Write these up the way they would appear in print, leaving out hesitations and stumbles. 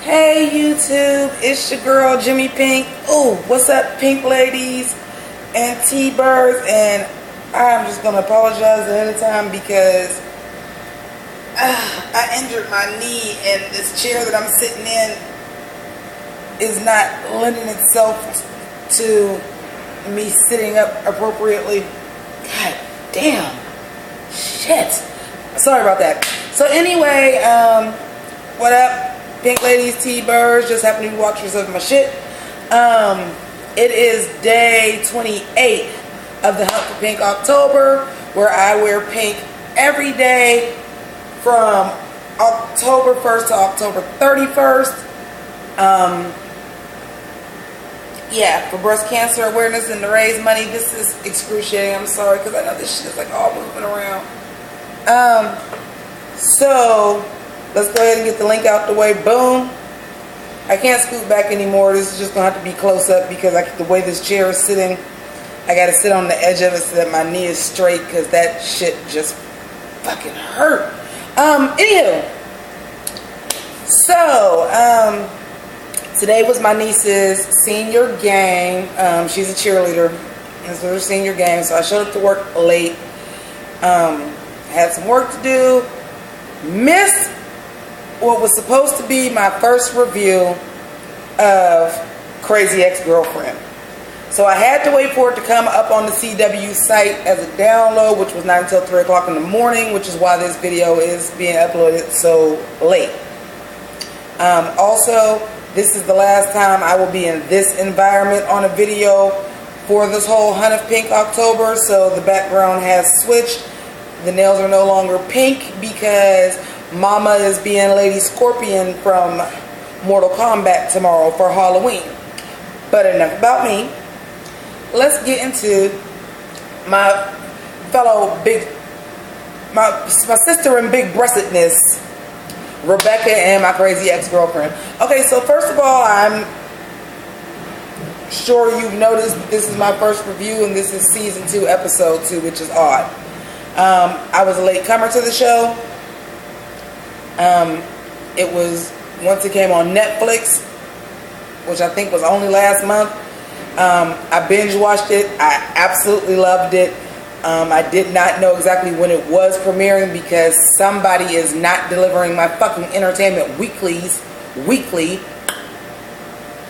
Hey YouTube, it's your girl Jimmi Pynk. Ooh, what's up Pink ladies and T-birds? And I'm just gonna apologize ahead of time because I injured my knee and this chair that I'm sitting in is not lending itself to me sitting up appropriately. God damn. Shit. Sorry about that. So anyway, what up? Pink ladies, T-birds, just happen to be watching some of my shit. It is day 28 of the Hunt for Pink October, where I wear pink every day from October 1st to October 31st. Yeah, for breast cancer awareness and to raise money. This is excruciating. I'm sorry, because I know this shit is like all moving around. So let's go ahead and get the link out the way. Boom. I can't scoot back anymore. This is just going to have to be close up because the way this chair is sitting, I got to sit on the edge of it so that my knee is straight because that shit just fucking hurt. Anywho. So, today was my niece's senior game. She's a cheerleader. This was her senior game, so I showed up to work late. Had some work to do. Missed what was supposed to be my first review of Crazy Ex-Girlfriend. So I had to wait for it to come up on the CW site as a download, which was not until 3 o'clock in the morning, which is why this video is being uploaded so late. Also, this is the last time I will be in this environment on a video for this whole Hunt of Pink October, so the background has switched. The nails are no longer pink because Mama is being Lady Scorpion from Mortal Kombat tomorrow for Halloween. But enough about me. Let's get into my fellow my sister in big breastedness, Rebecca, and my crazy ex-girlfriend. Okay, so first of all, I'm sure you've noticed this is my first review and this is season 2, episode 2, which is odd. I was a late comer to the show. It was, once it came on Netflix, which I think was only last month. I binge watched it. I absolutely loved it. I did not know exactly when it was premiering because somebody is not delivering my fucking entertainment weekly.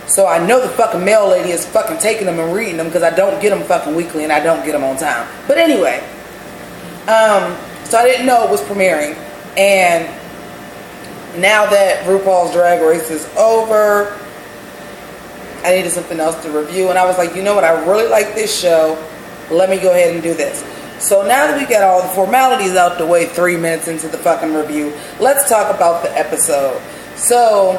So I know the fucking mail lady is fucking taking them and reading them because I don't get them fucking weekly and I don't get them on time. But anyway, so I didn't know it was premiering. And now that RuPaul's Drag Race is over, I needed something else to review. And I was like, you know what? I really like this show. Let me go ahead and do this. So now that we got all the formalities out the way 3 minutes into the fucking review, let's talk about the episode. So,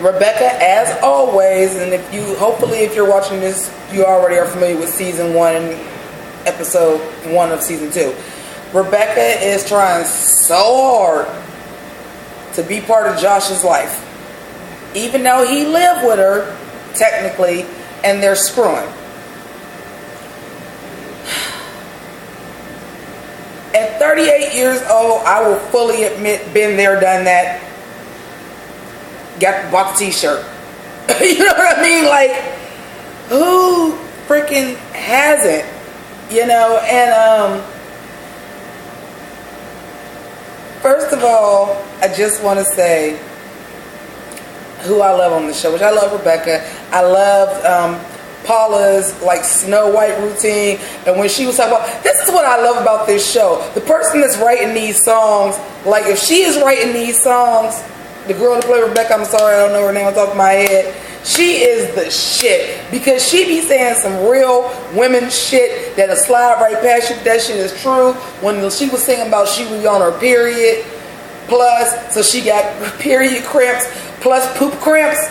Rebecca, as always, and hopefully if you're watching this, you already are familiar with season 1 and episode 1 of season 2. Rebecca is trying so hard to be part of Josh's life, even though he lived with her technically and they're screwing. At 38 years old, I will fully admit, been there, done that. Bought the t-shirt. You know what I mean? Like, who freaking hasn't? You know, and first of all, I just want to say who I love on the show, which I love Rebecca. I love Paula's like Snow White routine, and when she was talking about, this is what I love about this show. The person that's writing these songs, like if she is writing these songs, the girl that played Rebecca, I'm sorry, I don't know her name on top of my head. She is the shit because she be saying some real women shit that'll slide right past you. That shit is true. When she was singing about she was on her period, plus, so she got period cramps, plus poop cramps.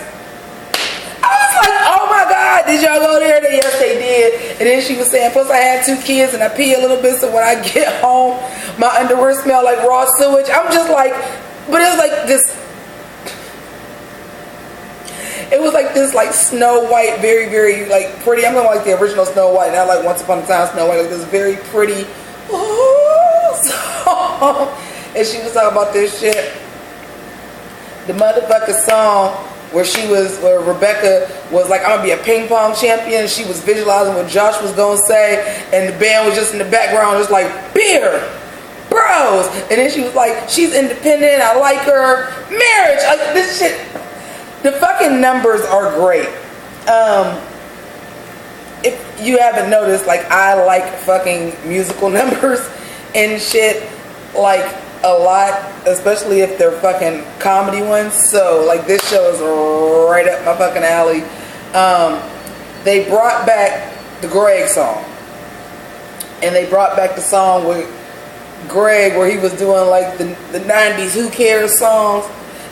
I was like, oh my God, did y'all go there? Yes, they did. And then she was saying, plus I had 2 kids and I pee a little bit, so when I get home, my underwear smell like raw sewage. I'm just like, but it was like this. It was like this, like Snow White, very, very like pretty. I'm talking like the original Snow White, not like Once Upon a Time Snow White. Like this very pretty song. And she was talking about this shit. the motherfucking song where Rebecca was like, I'm gonna be a ping pong champion. She was visualizing what Josh was gonna say, and the band was just in the background, just like, beer, bros. And then she was like, she's independent, I like her, marriage, like this shit. The fucking numbers are great. If you haven't noticed, like, I like fucking musical numbers and shit, like, a lot, especially if they're fucking comedy ones. So, like, this show is right up my fucking alley. They brought back the Greg song. And they brought back the song with Greg where he was doing, like, the 90s Who Cares songs.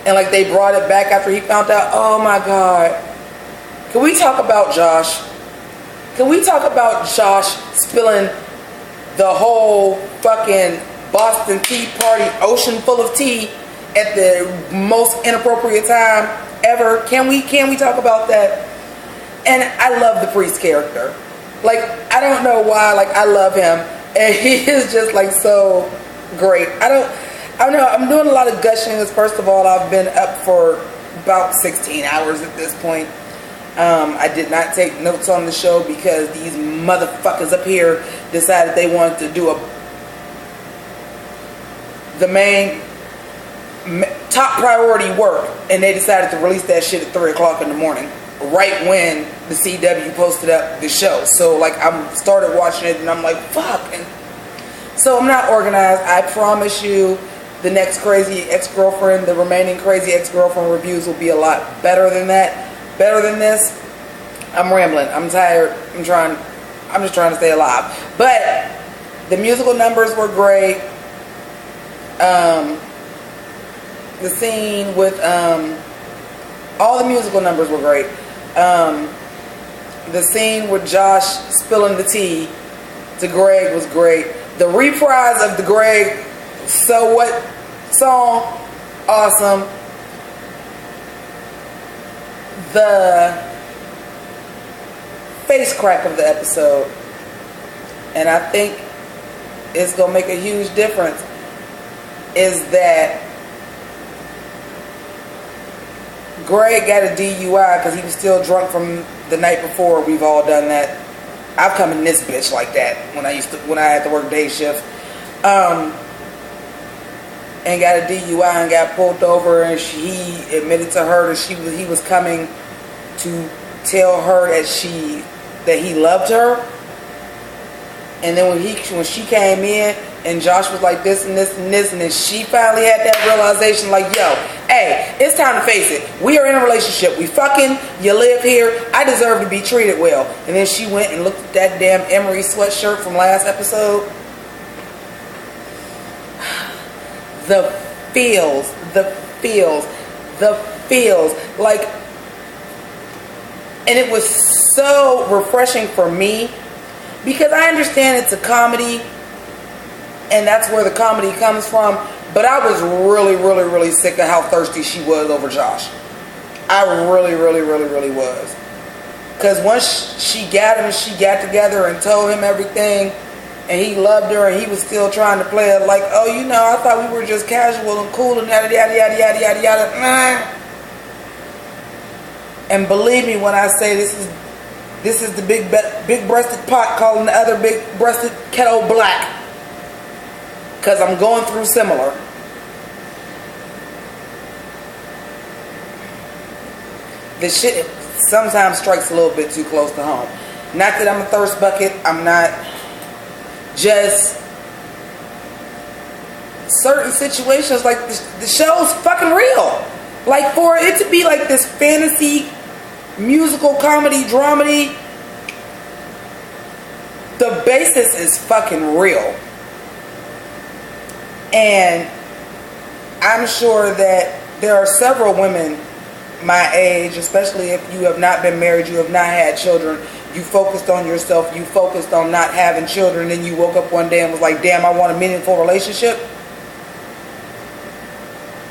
And, like, they brought it back after he found out, oh, my God. Can we talk about Josh? Can we talk about Josh spilling the whole fucking Boston Tea Party ocean full of tea at the most inappropriate time ever? Can we talk about that? And I love the priest character. Like, I don't know why, like, I love him. And he is just, like, so great. I don't know. I'm doing a lot of gushing. First of all, I've been up for about 16 hours at this point. I did not take notes on the show because these motherfuckers up here decided they wanted to do the main top priority work, and they decided to release that shit at 3 o'clock in the morning, right when the CW posted up the show. So, like, I started watching it and I'm like, fuck. And so I'm not organized. I promise you the next Crazy Ex-Girlfriend, the remaining Crazy Ex-Girlfriend reviews will be a lot better than that. Better than this. I'm rambling. I'm tired. I'm just trying to stay alive. But the musical numbers were great. The scene with all the musical numbers were great. The scene with Josh spilling the tea to Greg was great. The reprise of the Greg So What song, awesome. The face crack of the episode, and I think it's gonna make a huge difference, is that Greg got a DUI because he was still drunk from the night before. We've all done that. I've come in this bitch like that when I had to work day shift, and got a DUI and got pulled over, and he admitted to her that he was coming to tell her that he loved her. And then when she came in and Josh was like this and this and this, and then she finally had that realization, like, yo, hey, it's time to face it. We are in a relationship. We fucking, you live here. I deserve to be treated well. And then she went and looked at that damn Emery sweatshirt from last episode. The feels. Like, and it was so refreshing for me because I understand it's a comedy and that's where the comedy comes from, but I was really, really, really sick of how thirsty she was over Josh. I really, really, really, really was. Because once she got him and she got together and told him everything, and he loved her, and he was still trying to play it like, oh, you know, I thought we were just casual and cool and yada, yada, yada, yada, yada, yada. And believe me when I say this is the big-breasted pot calling the other big-breasted kettle black. Because I'm going through similar. The shit sometimes strikes a little bit too close to home. Not that I'm a thirst bucket. I'm not. Just certain situations, like the show's fucking real. Like, for it to be like this fantasy musical comedy dramedy, the basis is fucking real. And I'm sure that there are several women my age, especially if you have not been married, you have not had children, you focused on yourself, you focused on not having children, then you woke up one day and was like, damn, I want a meaningful relationship.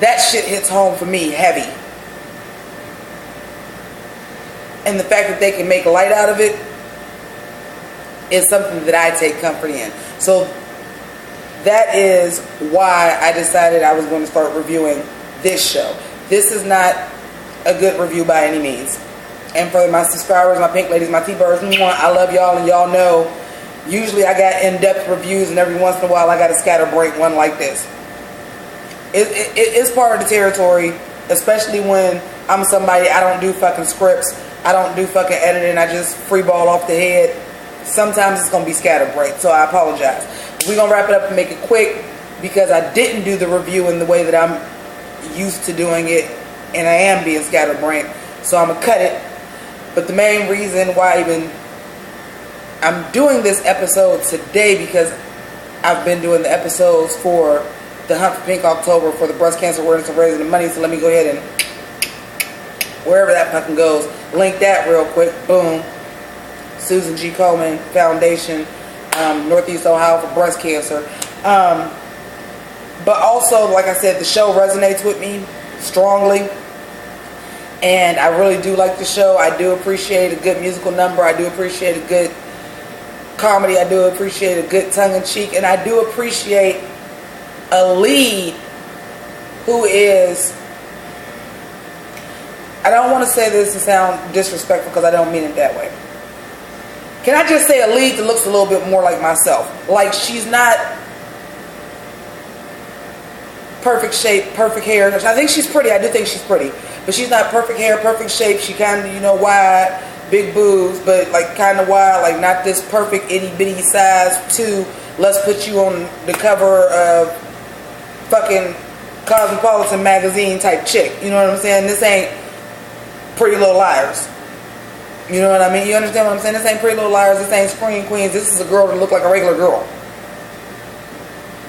That shit hits home for me heavy. And the fact that they can make light out of it is something that I take comfort in. So that is why I decided I was going to start reviewing this show. this is not a good review by any means. And for my subscribers, my pink ladies, my T-birds, I love y'all, and y'all know usually I got in-depth reviews, and every once in a while I got a scatterbrain one like this. It's part of the territory, especially when I'm somebody, I don't do fucking scripts, I don't do fucking editing, I just freeball off the head. Sometimes it's going to be scatterbrain, so I apologize. We're going to wrap it up and make it quick, because I didn't do the review in the way that I'm used to doing it, and I am being scatterbrained, so I'm going to cut it. But the main reason why I'm doing this episode today, because I've been doing the episodes for the Hunt for Pink October for the breast cancer awareness and raising the money. So let me go ahead and, wherever that fucking goes, link that real quick. Boom. Susan G. Komen Foundation, Northeast Ohio for breast cancer. But also, like I said, the show resonates with me strongly. And I really do like the show. I do appreciate a good musical number. I do appreciate a good comedy. I do appreciate a good tongue-in-cheek. And I do appreciate a lead who is, I don't want to say this to sound disrespectful because I don't mean it that way. Can I just say a lead that looks a little bit more like myself? Like, she's not perfect shape, perfect hair. I think she's pretty. I do think she's pretty. But she's not perfect hair, perfect shape. She kind of, you know, wide, big boobs, but like kind of wide, like not this perfect itty bitty size too. Let's put you on the cover of fucking Cosmopolitan magazine type chick. You know what I'm saying? This ain't Pretty Little Liars. You know what I mean? You understand what I'm saying? This ain't Pretty Little Liars. This ain't Scream Queens. This is a girl that look like a regular girl.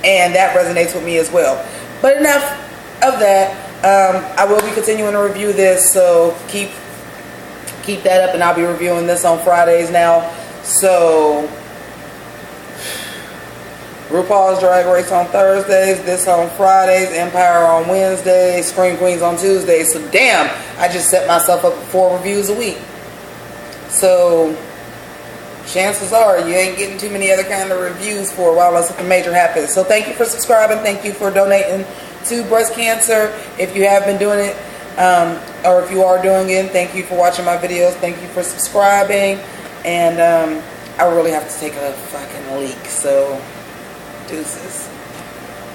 And that resonates with me as well. But enough of that. I will be continuing to review this, so keep that up, and I'll be reviewing this on Fridays now. So RuPaul's Drag Race on Thursdays, this on Fridays, Empire on Wednesdays, Scream Queens on Tuesdays. So damn, I just set myself up for 4 reviews a week. So chances are you ain't getting too many other kind of reviews for a while unless something major happens. So thank you for subscribing. Thank you for donating to breast cancer. If you have been doing it, or if you are doing it, thank you for watching my videos. Thank you for subscribing. And I really have to take a fucking leak. So deuces.